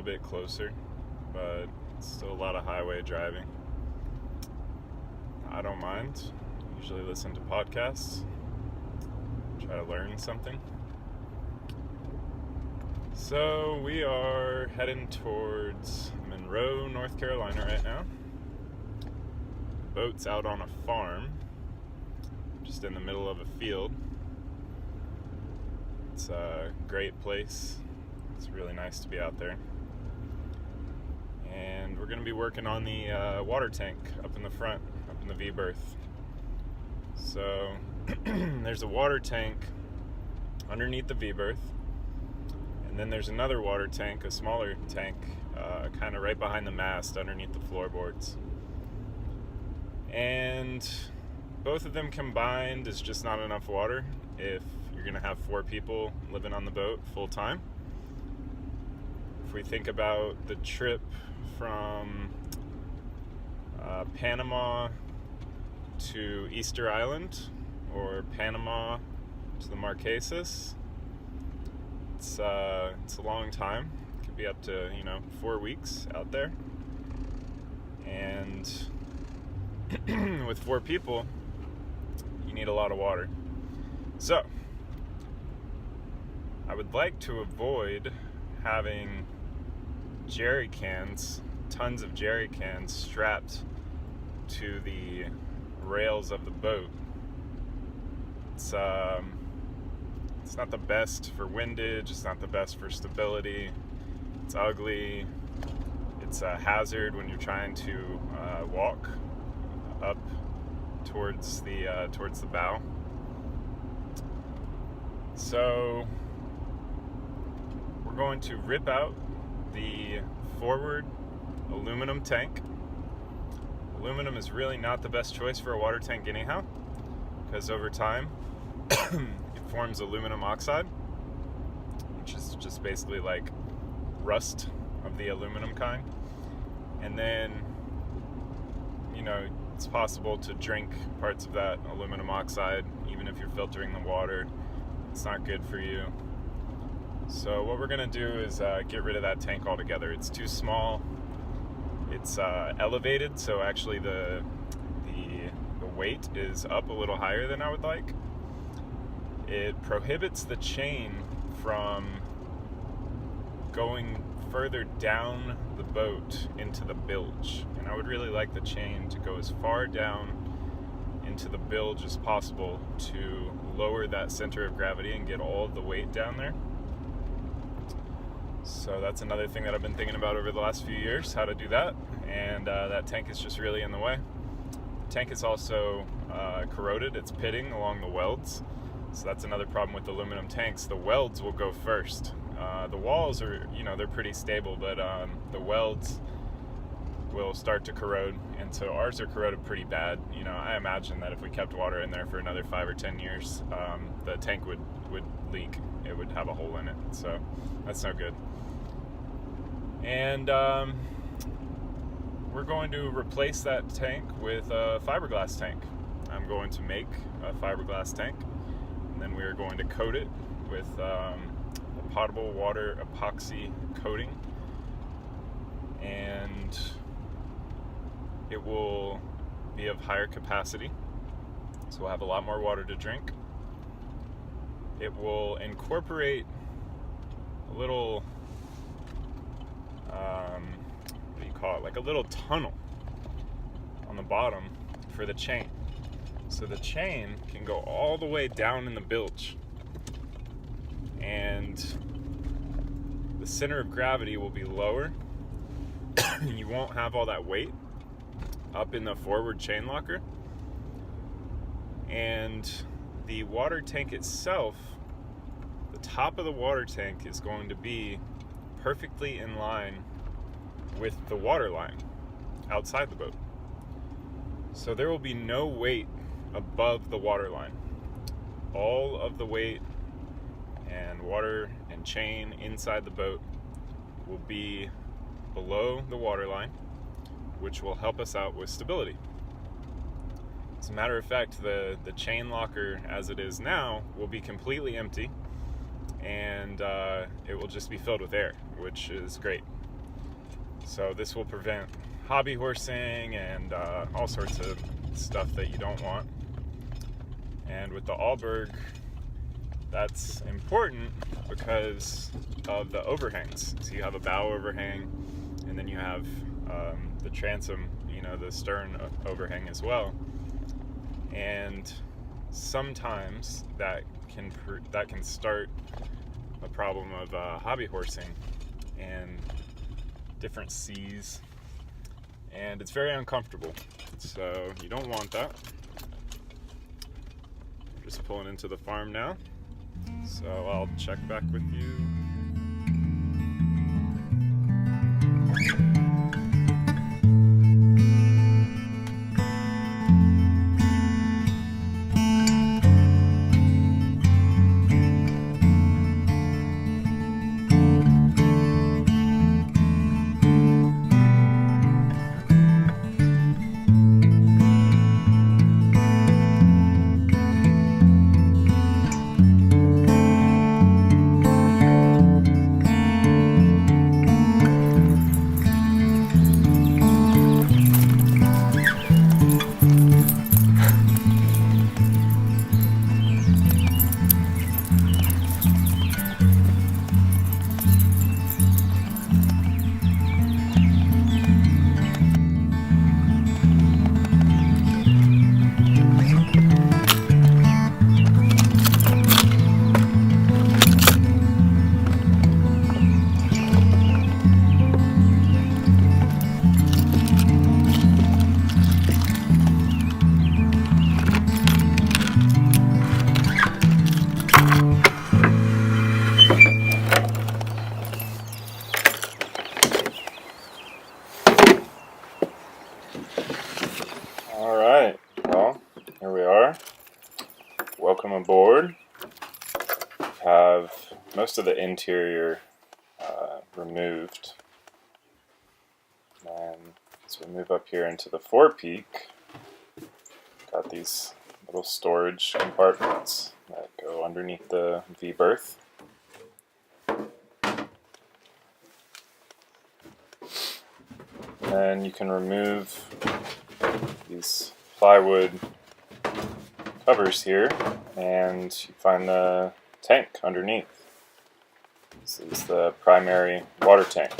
bit closer, but still a lot of highway driving. I don't mind. Usually listen to podcasts, try to learn something. So we are heading towards Monroe, North Carolina right now. The boat's out on a farm, just in the middle of a field. It's a great place. It's really nice to be out there. And we're going to be working on the water tank up in the front, up in the V-berth. So there's a water tank underneath the V-berth. And then there's another water tank, a smaller tank, kind of right behind the mast underneath the floorboards. And both of them combined is just not enough water if you're going to have 4 people living on the boat full time. If we think about the trip from Panama to Easter Island or Panama to the Marquesas, it's a long time. It could be up to 4 weeks out there, and with 4 people you need a lot of water. So I would like to avoid having jerry cans, tons of jerry cans strapped to the rails of the boat. It's not the best for windage, it's not the best for stability, it's ugly, it's a hazard when you're trying to walk up towards the bow. So we're going to rip out the forward aluminum tank. Aluminum is really not the best choice for a water tank anyhow, because over time it forms aluminum oxide, which is just basically like rust of the aluminum kind. And then, it's possible to drink parts of that aluminum oxide, even if you're filtering the water. It's not good for you. So what we're going to do is get rid of that tank altogether. It's too small. It's elevated, so actually the weight is up a little higher than I would like. It prohibits the chain from going further down the boat into the bilge. And I would really like the chain to go as far down into the bilge as possible to lower that center of gravity and get all of the weight down there. So that's another thing that I've been thinking about over the last few years, how to do that. And that tank is just really in the way. The tank is also corroded. It's pitting along the welds. So that's another problem with aluminum tanks. The welds will go first. The walls are, they're pretty stable, but the welds will start to corrode. And so ours are corroded pretty bad. I imagine that if we kept water in there for another 5 or 10 years, the tank would leak. It would have a hole in it. So that's no good. And we're going to replace that tank with a fiberglass tank. I'm going to make a fiberglass tank, and then we are going to coat it with a potable water epoxy coating, and it will be of higher capacity, so we'll have a lot more water to drink. It will incorporate a little like a little tunnel on the bottom for the chain. So the chain can go all the way down in the bilge, and the center of gravity will be lower. You won't have all that weight up in the forward chain locker. And the water tank itself, the top of the water tank is going to be perfectly in line with the water line outside the boat. So there will be no weight above the water line. All of the weight and water and chain inside the boat will be below the water line, which will help us out with stability. As a matter of fact, the chain locker as it is now will be completely empty, and it will just be filled with air, which is great. So this will prevent hobby horsing and all sorts of stuff that you don't want. And with the Alberg, that's important because of the overhangs. So you have a bow overhang, and then you have the transom, the stern overhang as well. And sometimes that can start a problem of hobby horsing and different seas, and it's very uncomfortable. So you don't want that. Just pulling into the farm now, so I'll check back with you. Alright, well, here we are. Welcome aboard. We have most of the interior removed. And as we move up here into the forepeak, got these little storage compartments that go underneath the V-berth. And you can remove these plywood covers here, and you find the tank underneath. This is the primary water tank.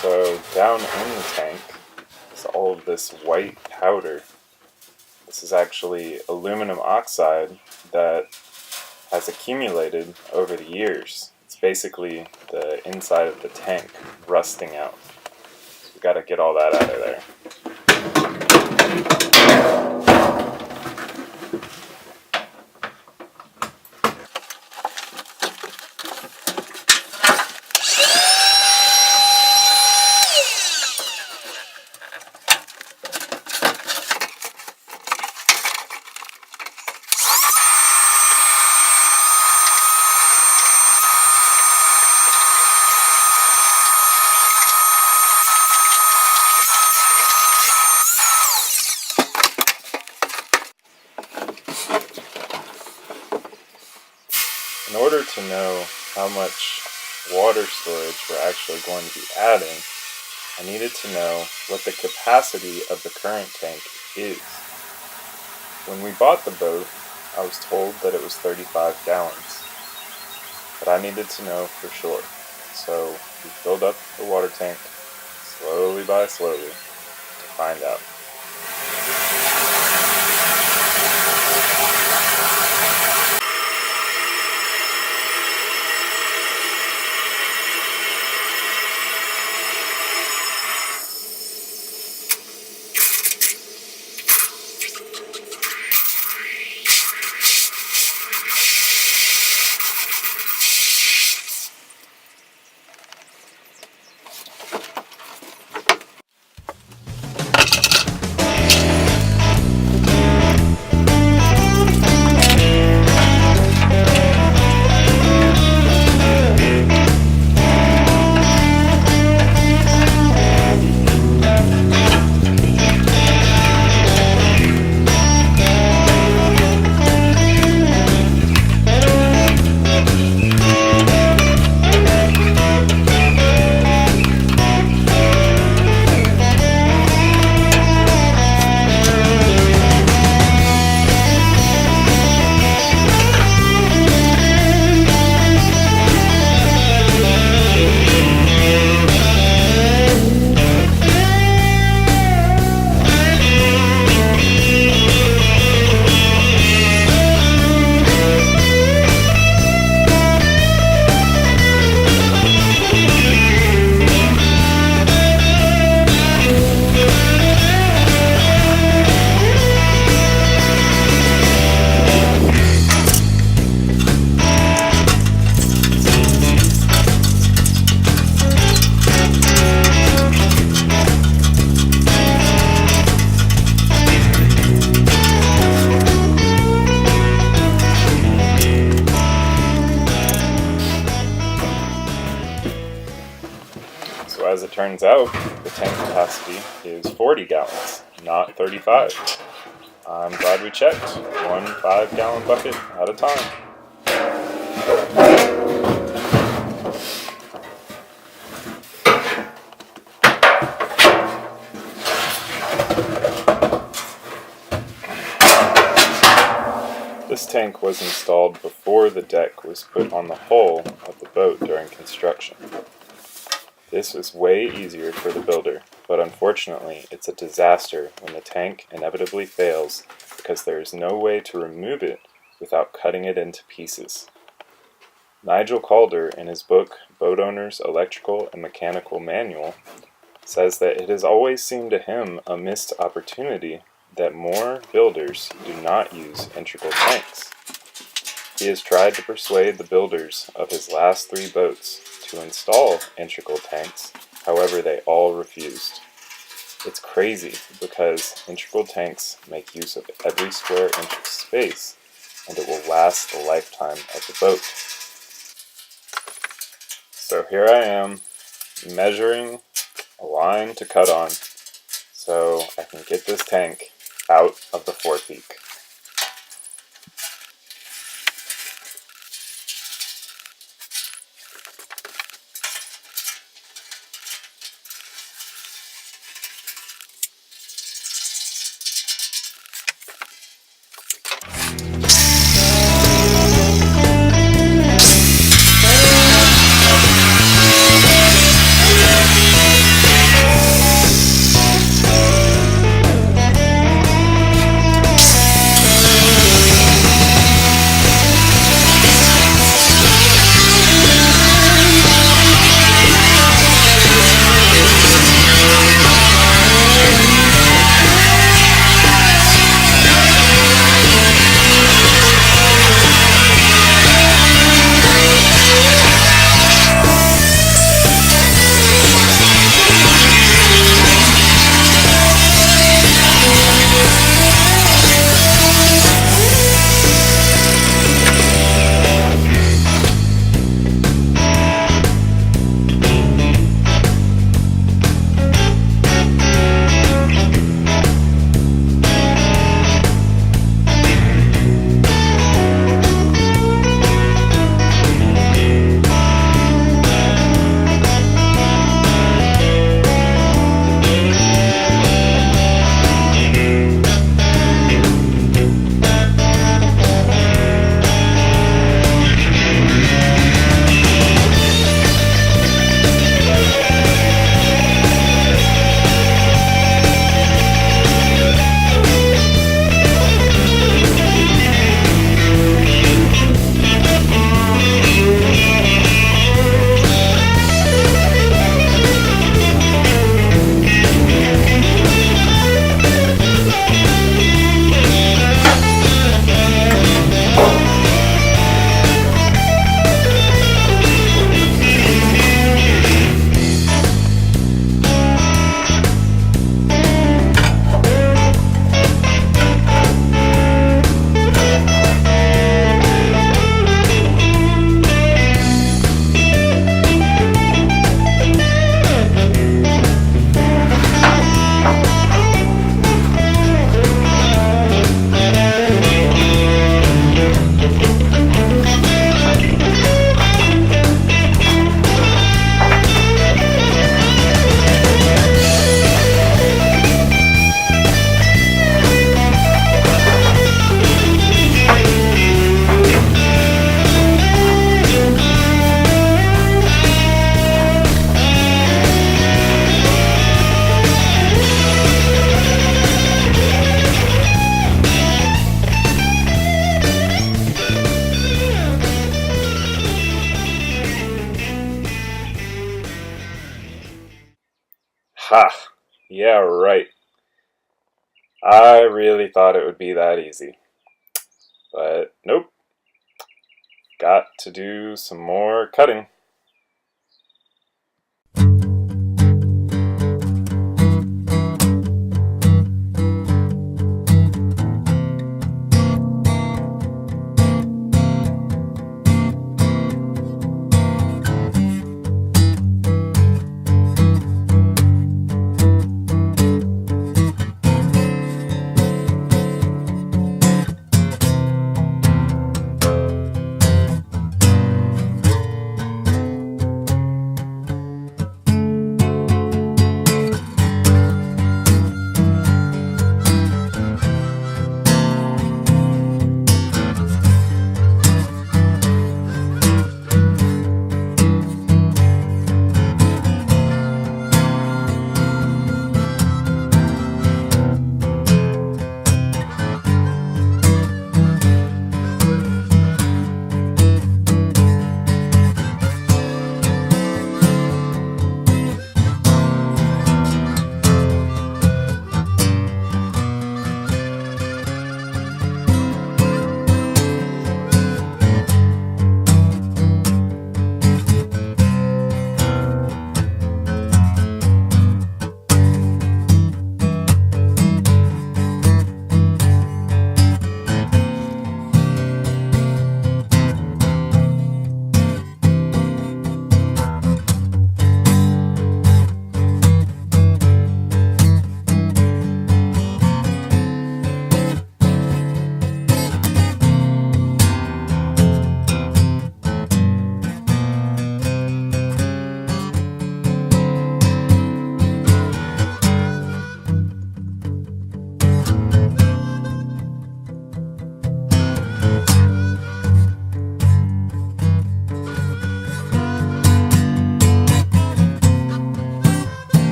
So down in the tank is all of this white powder. This is actually aluminum oxide that has accumulated over the years. It's basically the inside of the tank rusting out. So we got to get all that out of there. In order to know how much water storage we're actually going to be adding, I needed to know what the capacity of the current tank is. When we bought the boat, I was told that it was 35 gallons, but I needed to know for sure. So we filled up the water tank slowly by slowly to find out. turns out the tank capacity is 40 gallons, not 35. I'm glad we checked. 1 5-gallon bucket at a time. This tank was installed before the deck was put on the hull of the boat during construction. This was way easier for the builder, but unfortunately it's a disaster when the tank inevitably fails because there is no way to remove it without cutting it into pieces. Nigel Calder, in his book Boat Owner's Electrical and Mechanical Manual, says that it has always seemed to him a missed opportunity that more builders do not use integral tanks. He has tried to persuade the builders of his last 3 boats to install integral tanks, however they all refused. It's crazy because integral tanks make use of every square inch of space, and it will last the lifetime of the boat. So here I am, measuring a line to cut on so I can get this tank out of the forepeak. Ha! Yeah, right. I really thought it would be that easy. But nope. Got to do some more cutting.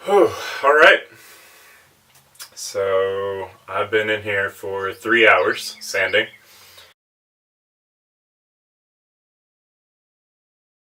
All right. So I've been in here for 3 hours sanding.